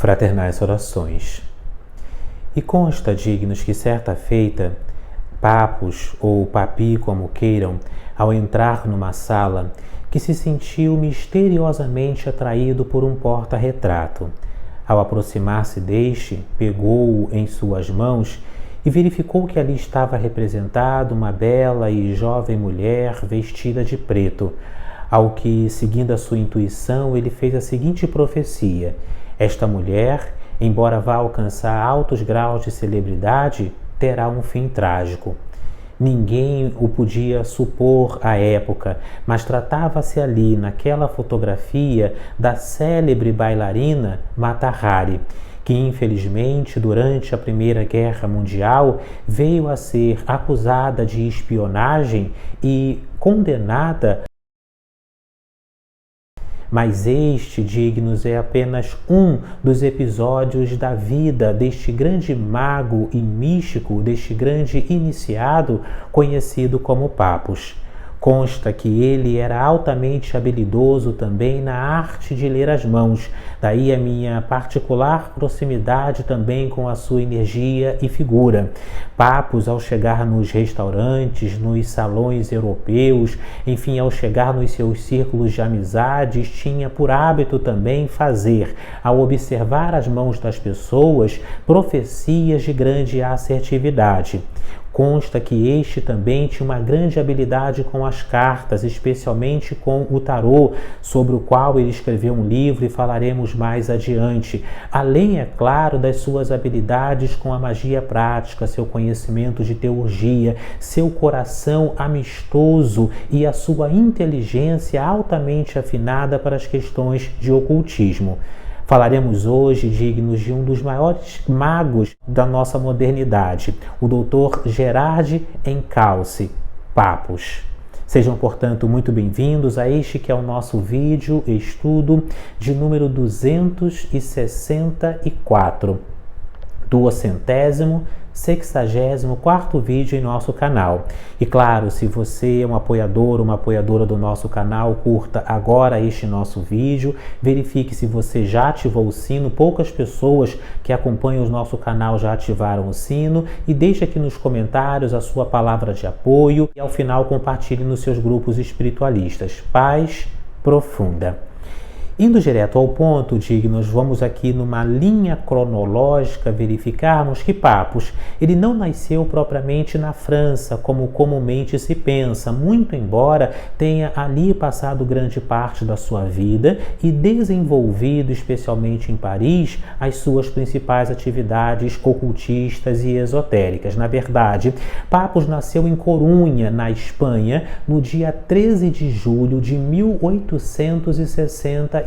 Fraternais orações. E consta, dignos, que certa feita, Papos, ou Papi, como queiram, ao entrar numa sala, que se sentiu misteriosamente atraído por um porta-retrato. Ao aproximar-se deste, pegou-o em suas mãos e verificou que ali estava representada uma bela e jovem mulher vestida de preto, ao que, seguindo a sua intuição, ele fez a seguinte profecia: esta mulher, embora vá alcançar altos graus de celebridade, terá um fim trágico. Ninguém o podia supor à época, mas tratava-se ali, naquela fotografia, da célebre bailarina Mata Hari, que infelizmente durante a Primeira Guerra Mundial veio a ser acusada de espionagem e condenada. Mas este, dignos, é apenas um dos episódios da vida deste grande mago e místico, deste grande iniciado conhecido como Papos. Consta que ele era altamente habilidoso também na arte de ler as mãos, daí a minha particular proximidade também com a sua energia e figura. Papos, ao chegar nos restaurantes, nos salões europeus, enfim, ao chegar nos seus círculos de amizades, tinha por hábito também fazer, ao observar as mãos das pessoas, profecias de grande assertividade. Consta que este também tinha uma grande habilidade com as cartas, especialmente com o tarô, sobre o qual ele escreveu um livro e falaremos mais adiante. Além, é claro, das suas habilidades com a magia prática, seu conhecimento de teurgia, seu coração amistoso e a sua inteligência altamente afinada para as questões de ocultismo. Falaremos hoje, dignos, de um dos maiores magos da nossa modernidade, o Dr. Gerard Encalce, Papos. Sejam, portanto, muito bem-vindos a este que é o nosso vídeo estudo de número 264, 264º vídeo em nosso canal. E claro, se você é um apoiador ou uma apoiadora do nosso canal, curta agora este nosso vídeo, verifique se você já ativou o sino. Poucas pessoas que acompanham o nosso canal já ativaram o sino, e deixe aqui nos comentários a sua palavra de apoio e ao final compartilhe nos seus grupos espiritualistas. Paz profunda. Indo direto ao ponto, dignos, vamos aqui numa linha cronológica verificarmos que Papos, ele não nasceu propriamente na França, como comumente se pensa, muito embora tenha ali passado grande parte da sua vida e desenvolvido, especialmente em Paris, as suas principais atividades ocultistas e esotéricas. Na verdade, Papos nasceu em Corunha, na Espanha, no dia 13 de julho de 1865.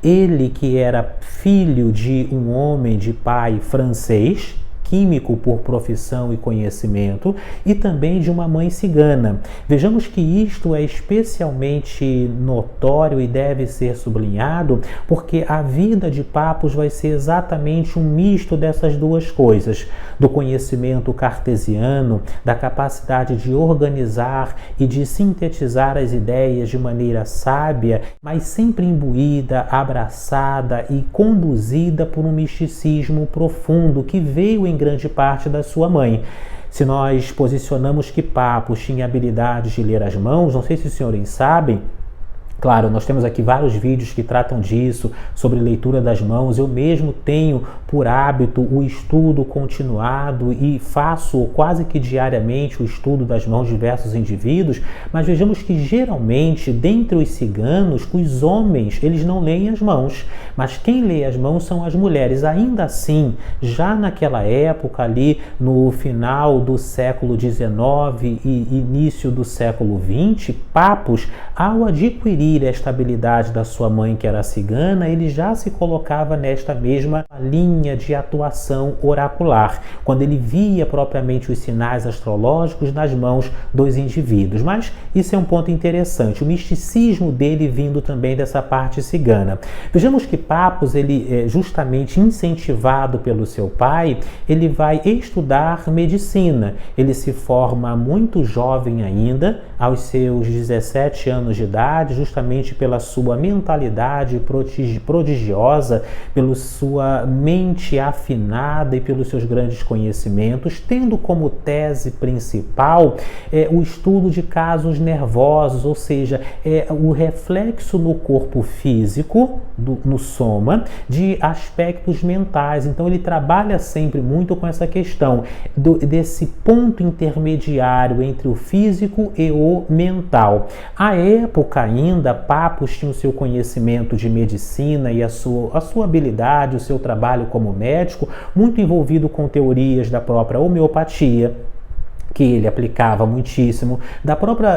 Ele, que era filho de um homem de pai francês, químico por profissão e conhecimento, e também de uma mãe cigana. Vejamos que isto é especialmente notório e deve ser sublinhado, porque a vida de Papos vai ser exatamente um misto dessas duas coisas, do conhecimento cartesiano, da capacidade de organizar e de sintetizar as ideias de maneira sábia, mas sempre imbuída, abraçada e conduzida por um misticismo profundo que veio em grande parte da sua mãe. Se nós posicionamos que Papos tinha habilidades de ler as mãos, não sei se os senhores sabem, claro, nós temos aqui vários vídeos que tratam disso, sobre leitura das mãos. Eu mesmo tenho por hábito o estudo continuado e faço quase que diariamente o estudo das mãos de diversos indivíduos, mas vejamos que geralmente, dentre os ciganos, os homens, eles não leem as mãos, mas quem lê as mãos são as mulheres. Ainda assim, já naquela época ali, no final do século XIX e início do século XX, Papos, ao adquirir esta habilidade da sua mãe, que era cigana, ele já se colocava nesta mesma linha de atuação oracular, quando ele via propriamente os sinais astrológicos nas mãos dos indivíduos. Mas isso é um ponto interessante, o misticismo dele vindo também dessa parte cigana. Vejamos que Papos, ele justamente incentivado pelo seu pai, ele vai estudar medicina. Ele se forma muito jovem ainda, aos seus 17 anos de idade, justamente justamente pela sua mentalidade prodigiosa, pela sua mente afinada e pelos seus grandes conhecimentos, tendo como tese principal o estudo de casos nervosos, ou seja, o reflexo no corpo físico, no soma, de aspectos mentais. Então ele trabalha sempre muito com essa questão desse ponto intermediário entre o físico e o mental. À época ainda, Papus tinha o seu conhecimento de medicina e a sua habilidade, o seu trabalho como médico, muito envolvido com teorias da própria homeopatia, que ele aplicava muitíssimo,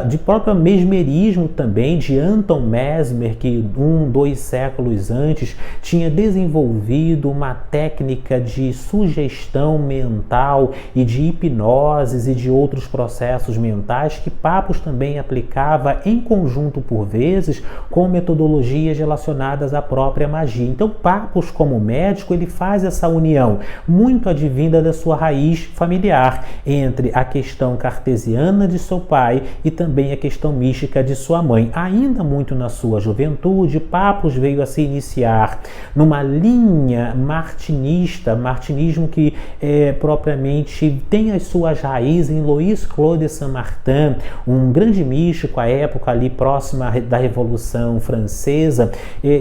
de próprio mesmerismo também, de Anton Mesmer, que 2 séculos antes tinha desenvolvido uma técnica de sugestão mental e de hipnoses e de outros processos mentais que Papus também aplicava em conjunto por vezes com metodologias relacionadas à própria magia. Então Papus, como médico, ele faz essa união muito advinda da sua raiz familiar entre a questão cartesiana de seu pai e também a questão mística de sua mãe. Ainda muito na sua juventude, Papus veio a se iniciar numa linha martinismo que propriamente tem as suas raízes em Louis Claude Saint-Martin, um grande místico à época ali próxima da Revolução Francesa,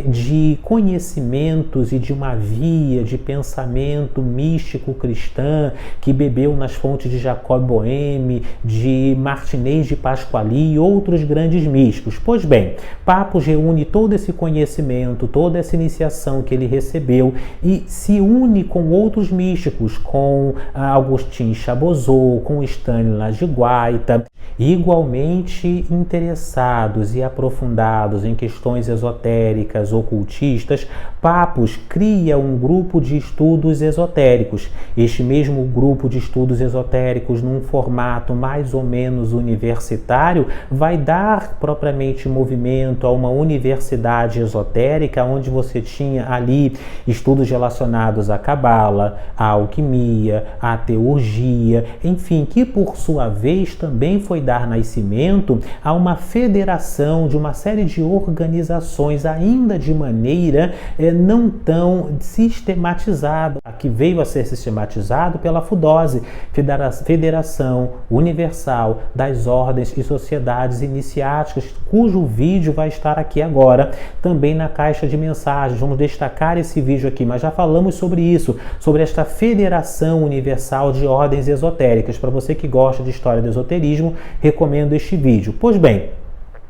de conhecimentos e de uma via de pensamento místico cristã que bebeu nas fontes de Jacob Boehme, de Martinez de Pasquali e outros grandes místicos. Pois bem, Papus reúne todo esse conhecimento, toda essa iniciação que ele recebeu e se une com outros místicos, com Augustin Chabozeau, com Stanislas de Guaita, igualmente interessados e aprofundados em questões esotéricas, ocultistas. Papus cria um grupo de estudos esotéricos. Este mesmo grupo de estudos esotéricos, num formato mais ou menos universitário, vai dar propriamente movimento a uma universidade esotérica, onde você tinha ali estudos relacionados à cabala, à alquimia, à teurgia, enfim, que por sua vez também foi dar nascimento a uma federação de uma série de organizações, ainda de maneira não tão sistematizada, que veio a ser sistematizado pela FUDOSE, Federação Universal das Ordens e Sociedades Iniciáticas, cujo vídeo vai estar aqui agora, também na caixa de mensagens. Vamos destacar esse vídeo aqui, mas já falamos sobre isso, sobre esta Federação Universal de Ordens Esotéricas. Para você que gosta de história do esoterismo, recomendo este vídeo. Pois bem,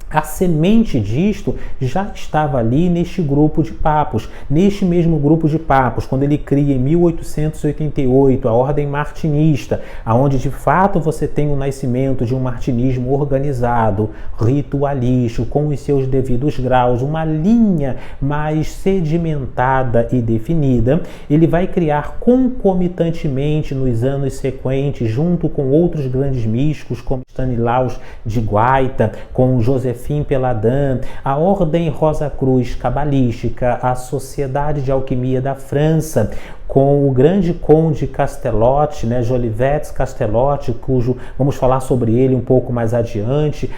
a semente disto já estava ali neste grupo de Papus, neste mesmo grupo de Papus, quando ele cria em 1888 a Ordem Martinista, aonde de fato você tem o nascimento de um martinismo organizado, ritualístico, com os seus devidos graus, uma linha mais sedimentada e definida. Ele vai criar concomitantemente nos anos sequentes, junto com outros grandes místicos, como Stanislas de Guaita, com Joséphine Péladan, a Ordem Rosa Cruz Cabalística, a Sociedade de Alquimia da França, com o grande conde Castellotti, Jolivet Castellotti, cujo vamos falar sobre ele um pouco mais adiante,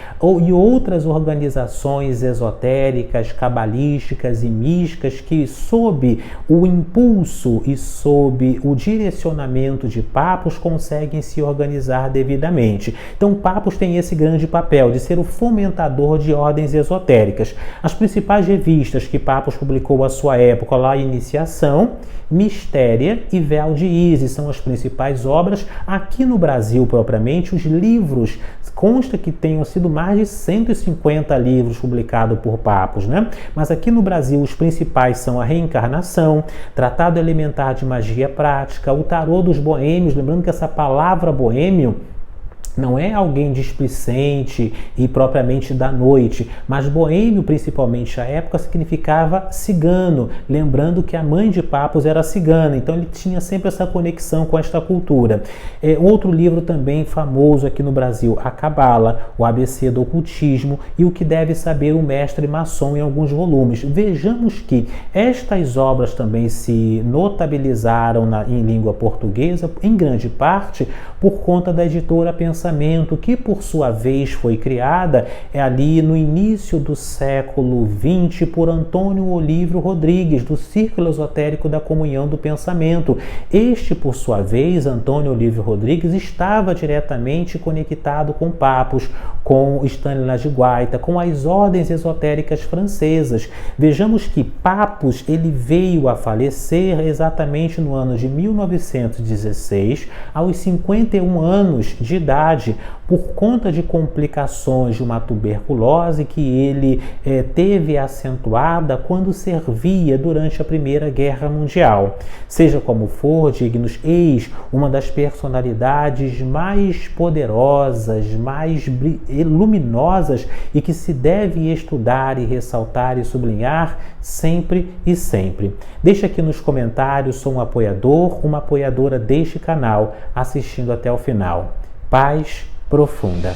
e outras organizações esotéricas, cabalísticas e místicas que, sob o impulso e sob o direcionamento de Papus, conseguem se organizar devidamente. Então, Papus tem esse grande papel de ser o fomentador de ordens esotéricas. As principais revistas que Papus publicou à sua época, lá, Iniciação, Mistéria e Véu de Ísis, são as principais obras. Aqui no Brasil, propriamente, os livros, consta que tenham sido mais de 150 livros publicados por Papus, Mas aqui no Brasil os principais são a Reencarnação, Tratado Elementar de Magia Prática, o Tarô dos Boêmios. Lembrando que essa palavra boêmio não é alguém displicente e propriamente da noite, mas boêmio, principalmente à época, significava cigano, lembrando que a mãe de Papus era cigana, então ele tinha sempre essa conexão com esta cultura. Outro livro também famoso aqui no Brasil, a Cabala, o ABC do Ocultismo e o que deve saber o mestre maçom, em alguns volumes. Vejamos que estas obras também se notabilizaram em língua portuguesa, em grande parte, por conta da editora Pensamento Pensamento, que por sua vez foi criada ali no início do século XX por Antônio Olívio Rodrigues, do Círculo Esotérico da Comunhão do Pensamento. Este, por sua vez, Antônio Olívio Rodrigues, estava diretamente conectado com Papos, com Stanislas de Guaita, com as ordens esotéricas francesas. Vejamos que Papos ele veio a falecer exatamente no ano de 1916, aos 51 anos de idade, por conta de complicações de uma tuberculose que ele teve acentuada quando servia durante a Primeira Guerra Mundial. Seja como for, dignos, eis uma das personalidades mais poderosas, mais luminosas e que se deve estudar e ressaltar e sublinhar sempre e sempre. Deixa aqui nos comentários, sou um apoiador, uma apoiadora deste canal, assistindo até o final. Paz profunda.